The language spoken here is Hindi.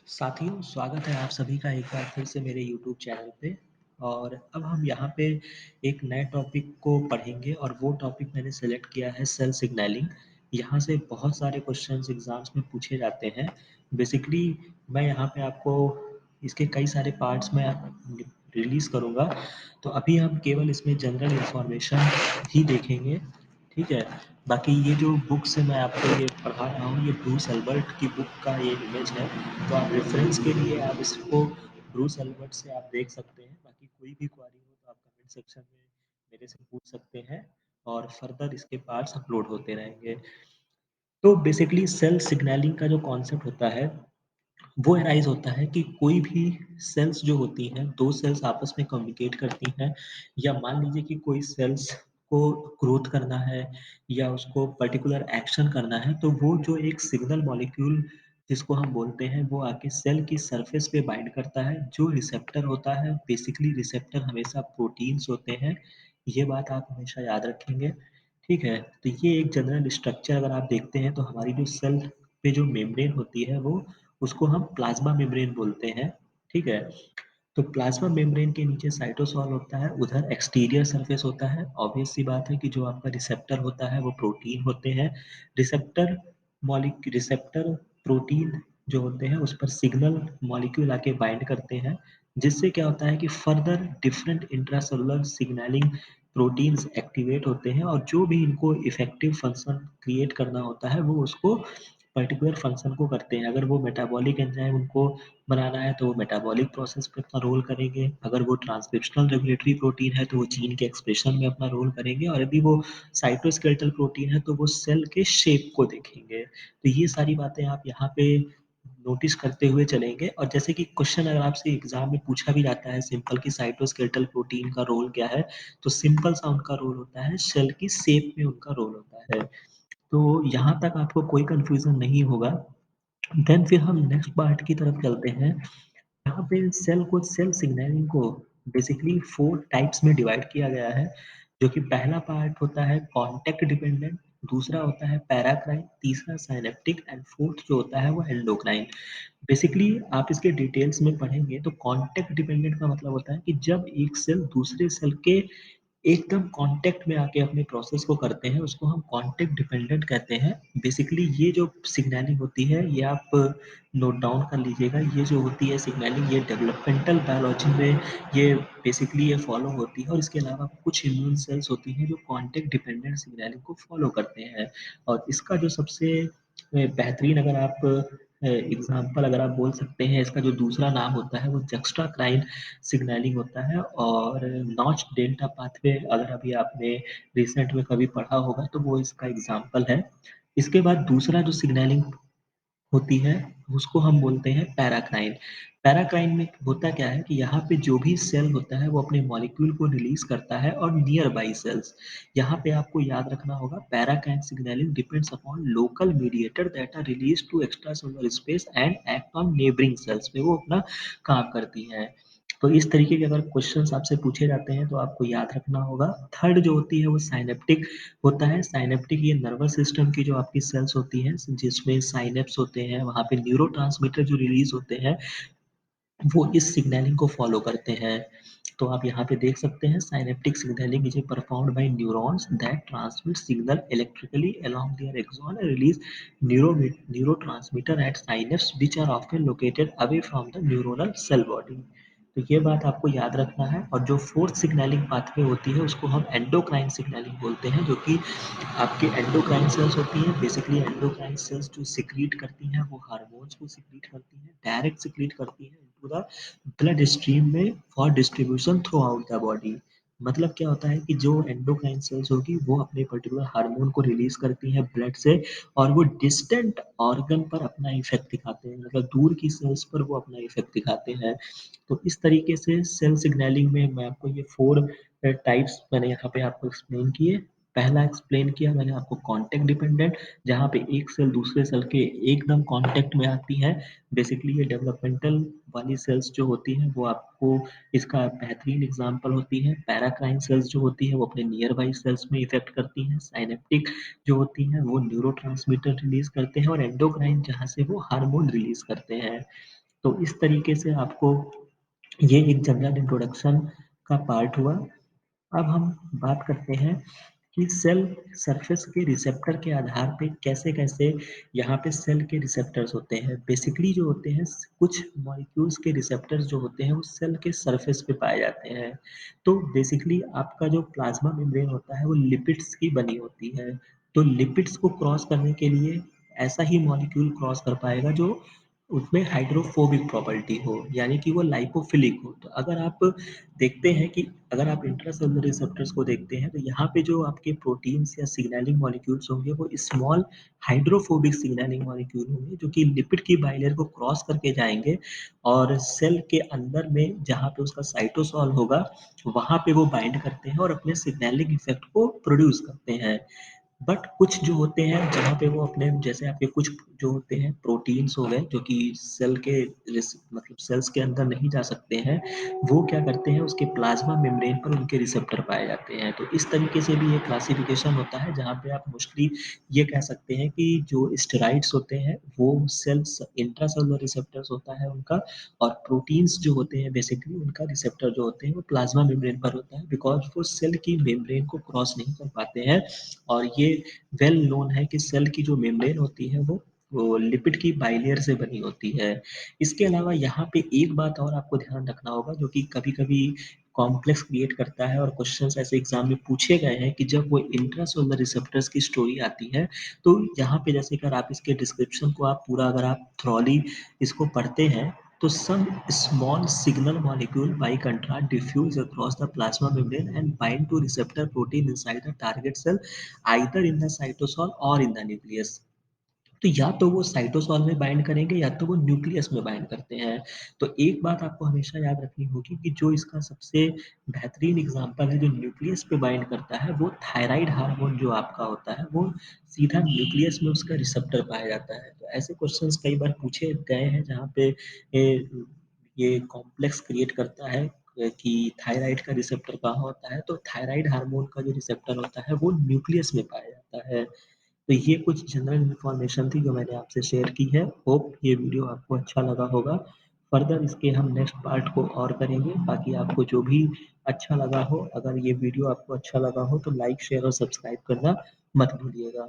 साथियों, स्वागत है आप सभी का एक बार फिर से मेरे यूट्यूब चैनल पे। और अब हम यहाँ पे एक नए टॉपिक को पढ़ेंगे और वो टॉपिक मैंने सेलेक्ट किया है सेल सिग्नलिंग। यहाँ से बहुत सारे क्वेश्चंस एग्जाम्स में पूछे जाते हैं। बेसिकली मैं यहाँ पे आपको इसके कई सारे पार्ट्स में रिलीज़ करूँगा। तो अभी हम केवल इसमें जनरल इंफॉर्मेशन ही देखेंगे, ठीक है? बाकी ये जो बुक से मैं आपको ये पढ़ा रहा हूँ, ये ब्रूस एल्बर्ट की बुक का ये इमेज है। तो आप रेफरेंस के लिए आप इसको ब्रूस एल्बर्ट से आप देख सकते हैं। बाकी कोई भी क्वेरी हो तो आप कमेंट सेक्शन में मेरे से पूछ सकते हैं और फर्दर इसके पार्ट्स अपलोड होते रहेंगे। तो बेसिकली सेल सिग्नलिंग का जो कॉन्सेप्ट होता है वो अराइज होता है कि कोई भी सेल्स जो होती हैं, 2 सेल्स आपस में कम्युनिकेट करती हैं, या मान लीजिए कि कोई सेल्स को ग्रोथ करना है या उसको पर्टिकुलर एक्शन करना है, तो वो जो एक सिग्नल मॉलिक्यूल जिसको हम बोलते हैं, वो आके सेल की सरफेस पे बाइंड करता है। जो रिसेप्टर होता है, बेसिकली रिसेप्टर हमेशा प्रोटीन्स होते हैं। ये बात आप हमेशा याद रखेंगे, ठीक है? तो ये एक जनरल स्ट्रक्चर अगर आप देखते हैं तो हमारी जो सेल पे जो मेम्ब्रेन होती है वो उसको हम प्लाज्मा मेम्ब्रेन बोलते हैं, ठीक है? तो प्लाज्मा मेम्ब्रेन के नीचे साइटोसॉल होता है, उधर एक्सटीरियर सरफेस होता है। ऑब्वियस सी बात है कि जो आपका रिसेप्टर होता है वो प्रोटीन होते हैं। रिसेप्टर रिसेप्टर प्रोटीन जो होते हैं उस पर सिग्नल मॉलिक्यूल आके बाइंड करते हैं, जिससे क्या होता है कि further different intracellular signalling proteins activate होते हैं और जो भी इनको इफेक्टिव फंक्शन क्रिएट करना होता है वो उसको पर्टिकुलर फंक्शन को करते हैं। अगर वो मेटाबॉलिक एंजाइम उनको बनाना है तो वो मेटाबॉलिक प्रोसेस पे अपना रोल करेंगे। अगर वो ट्रांसक्रिप्शनल रेगुलेटरी प्रोटीन है तो वो जीन के एक्सप्रेशन में अपना रोल करेंगे, और यदि वो साइटोस्केलेटल प्रोटीन है तो वो सेल के शेप को देखेंगे। तो ये सारी बातें आप यहाँ पे नोटिस करते हुए चलेंगे। और जैसे कि क्वेश्चन अगर आपसे एग्जाम में पूछा भी जाता है सिंपल कि साइटोस्केलेटल प्रोटीन का रोल क्या है, तो सिंपल सा उनका रोल होता है सेल की शेप में उनका रोल होता है। तो यहाँ तक आपको कोई कंफ्यूजन नहीं होगा। देन फिर हम नेक्स्ट पार्ट की तरफ चलते हैं। यहाँ पे सेल सिग्नलिंग को बेसिकली 4 टाइप्स में डिवाइड किया गया है, जो कि पहला पार्ट होता है कॉन्टैक्ट डिपेंडेंट, दूसरा होता है पैराक्राइन, तीसरा साइनेप्टिक एंड फोर्थ जो होता है वो एंडोक्राइन। बेसिकली आप इसके डिटेल्स में पढ़ेंगे तो कॉन्टैक्ट डिपेंडेंट का मतलब होता है कि जब एक सेल दूसरे सेल के एकदम कॉन्टैक्ट में आके अपने प्रोसेस को करते हैं, उसको हम कॉन्टैक्ट डिपेंडेंट कहते हैं। बेसिकली ये जो सिग्नलिंग होती है, ये आप नोट डाउन कर लीजिएगा। ये जो होती है सिग्नलिंग, ये डेवलपमेंटल बायोलॉजी में ये बेसिकली ये फॉलो होती है। और इसके अलावा कुछ इम्यून सेल्स होती हैं जो कॉन्टैक्ट डिपेंडेंट सिग्नलिंग को फॉलो करते हैं। और इसका जो सबसे बेहतरीन अगर आप एग्जाम्पल अगर आप बोल सकते हैं, इसका जो दूसरा नाम होता है वो जक्स्ट्राक्राइन सिग्नलिंग होता है। और नॉच डेल्टा पाथवे अगर अभी आपने रिसेंट में कभी पढ़ा होगा तो वो इसका एग्जाम्पल है। इसके बाद दूसरा जो सिग्नलिंग होती है उसको हम बोलते हैं पैराक्राइन। पैराक्राइन में होता क्या है कि यहाँ पे जो भी सेल होता है वो अपने मॉलिक्यूल को रिलीज करता है और नियर बाई सेल्स। यहाँ पे आपको याद रखना होगा paracrine signalling depends upon local mediator that are release to extra cellular space and act on neighbouring cells पे वो अपना काम करती है। तो इस तरीके के अगर क्वेश्चंस आपसे पूछे जाते हैं तो आपको याद रखना होगा। थर्ड जो होती है वो साइनेप्टिक होता है। साइनेप्टिक ये नर्वस सिस्टम की जो आपकी सेल्स होती हैं, जिसमें साइनेप्स होते हैं, वहाँ पे न्यूरोट्रांसमीटर जो रिलीज होते हैं वो इस सिग्नलिंग को फॉलो करते हैं। तो आप यहाँ पे देख सकते हैं synaptic signalling is performed by neurons that transmit signal electrically along their axon and release neurotransmitter at synapse which are often located away from the neuronal cell body। तो ये बात आपको याद रखना है। और जो फोर्थ सिग्नलिंग पाथवे होती है उसको हम एंडोक्राइन सिग्नलिंग बोलते हैं, जो कि आपके एंडोक्राइन सेल्स होती हैं। बेसिकली एंडोक्राइन सेल्स जो सिक्रीट करती हैं वो हार्मोन्स को सिक्रीट करती हैं, डायरेक्ट सिक्रीट करती हैं इनटू द ब्लड स्ट्रीम में for distribution through out the body. मतलब क्या होता है कि जो एंडोक्राइन सेल्स होगी वो अपने पर्टिकुलर हार्मोन को रिलीज करती हैं ब्लड से, और वो डिस्टेंट ऑर्गन पर अपना इफेक्ट दिखाते हैं, मतलब दूर की सेल्स पर वो अपना इफेक्ट दिखाते हैं। तो इस तरीके से सेल सिग्नलिंग में मैं आपको ये 4 टाइप्स मैंने यहाँ पे आपको एक्सप्लेन किए। पहला एक्सप्लेन किया मैंने आपको कॉन्टैक्ट डिपेंडेंट, जहाँ पे एक सेल दूसरे सेल के एकदम कॉन्टैक्ट में आती है। बेसिकली ये डेवलपमेंटल वाली सेल्स जो होती हैं वो आपको इसका बेहतरीन एग्जांपल होती है। पैराक्राइन सेल्स जो होती है वो अपने नियर बाई सेल्स में इफेक्ट करती हैं। साइनेप्टिक जो होती हैं वो न्यूरोट्रांसमीटर रिलीज करते हैं, और एंडोक्राइन जहाँ से वो हार्मोन रिलीज करते हैं। तो इस तरीके से आपको ये एक जनरल इंट्रोडक्शन का पार्ट हुआ। अब हम बात करते हैं कि सेल सरफेस के रिसेप्टर के आधार पे कैसे-कैसे यहाँ पे सेल के रिसेप्टर्स होते हैं। बेसिकली जो होते हैं कुछ मॉलिक्यूल्स के रिसेप्टर्स जो होते हैं वो सेल के सरफेस पे पाए जाते हैं। तो बेसिकली आपका जो प्लाज्मा मेम्ब्रेन होता है वो लिपिड्स की बनी होती है। तो लिपिड्स को क्रॉस करने के लिए ऐसा ही मॉलिक्यूल क्रॉस कर पाएगा जो उसमें हाइड्रोफोबिक प्रॉपर्टी हो, यानी कि वो लाइपोफिलिक हो। तो अगर आप देखते हैं कि अगर आप इंट्रासेल्युलर रिसेप्टर्स को देखते हैं तो यहाँ पे जो आपके प्रोटीन्स या सिग्नलिंग मॉलिक्यूल्स होंगे वो स्मॉल हाइड्रोफोबिक सिग्नलिंग मॉलिक्यूल होंगे जो कि लिपिड की बाइलेयर को क्रॉस करके जाएँगे और सेल के अंदर में जहाँ पे उसका साइटोसॉल होगा, वहाँ पे वो बाइंड करते हैं और अपने सिग्नलिंग इफ़ेक्ट को प्रोड्यूस करते हैं। बट कुछ जो होते हैं जहाँ पे वो अपने जैसे आपके कुछ जो होते हैं प्रोटीन्स हो गए जो कि सेल के मतलब सेल्स के अंदर नहीं जा सकते हैं, वो क्या करते हैं उसके प्लाज्मा मेम्ब्रेन पर उनके रिसेप्टर पाए जाते हैं। तो इस तरीके से भी ये क्लासिफिकेशन होता है जहाँ पे आप मोस्टली ये कह सकते हैं कि जो स्टेरॉइड्स होते हैं वो सेल्स इंट्रासेल्युलर रिसेप्टर्स होता है उनका, और प्रोटीन्स जो होते हैं बेसिकली उनका रिसेप्टर जो होते हैं वो प्लाज्मा मेम्ब्रेन पर होता है, बिकॉज़ वो सेल की मेम्ब्रेन को क्रॉस नहीं कर पाते हैं। और ये वेल नोन है कि सेल की जो मेम्ब्रेन होती है वो लिपिड की बाइलेयर से बनी होती है। इसके अलावा यहाँ पे एक बात और आपको ध्यान रखना होगा जो कि कभी-कभी कॉम्प्लेक्स क्रिएट करता है और क्वेश्चंस ऐसे एग्ज़ाम में पूछे गए हैं कि जब वो इंट्रासोलर रिसेप्टर्स की स्टोरी आती है, तो यहाँ पे जैसे अगर आप इसके डिस्क्रिप्शन को आप पूरा अगर आप थॉरली इसको पढ़ते हैं, तो some small signal molecule by contrast diffuse across the plasma membrane and bind to receptor protein inside the target cell either in the cytosol or in the nucleus। तो या तो वो साइटोसॉल में बाइंड करेंगे या तो वो न्यूक्लियस में बाइंड करते हैं। तो एक बात आपको हमेशा याद रखनी होगी कि जो इसका सबसे बेहतरीन एग्ज़ाम्पल है जो न्यूक्लियस पे बाइंड करता है वो थायराइड हार्मोन जो आपका होता है वो सीधा न्यूक्लियस में उसका रिसेप्टर पाया जाता है। तो ऐसे क्वेश्चंस कई बार पूछे गए हैं जहाँ पे ये कॉम्प्लेक्स क्रिएट करता है कि थायराइड का रिसेप्टर कहाँ होता है, तो थायराइड हार्मोन का जो रिसेप्टर होता है वो न्यूक्लियस में पाया जाता है। तो ये कुछ जनरल इन्फॉर्मेशन थी जो मैंने आपसे शेयर की है। होप ये वीडियो आपको अच्छा लगा होगा। फर्दर इसके हम नेक्स्ट पार्ट को और करेंगे। बाकी आपको जो भी अच्छा लगा हो, अगर ये वीडियो आपको अच्छा लगा हो तो लाइक, शेयर और सब्सक्राइब करना मत भूलिएगा।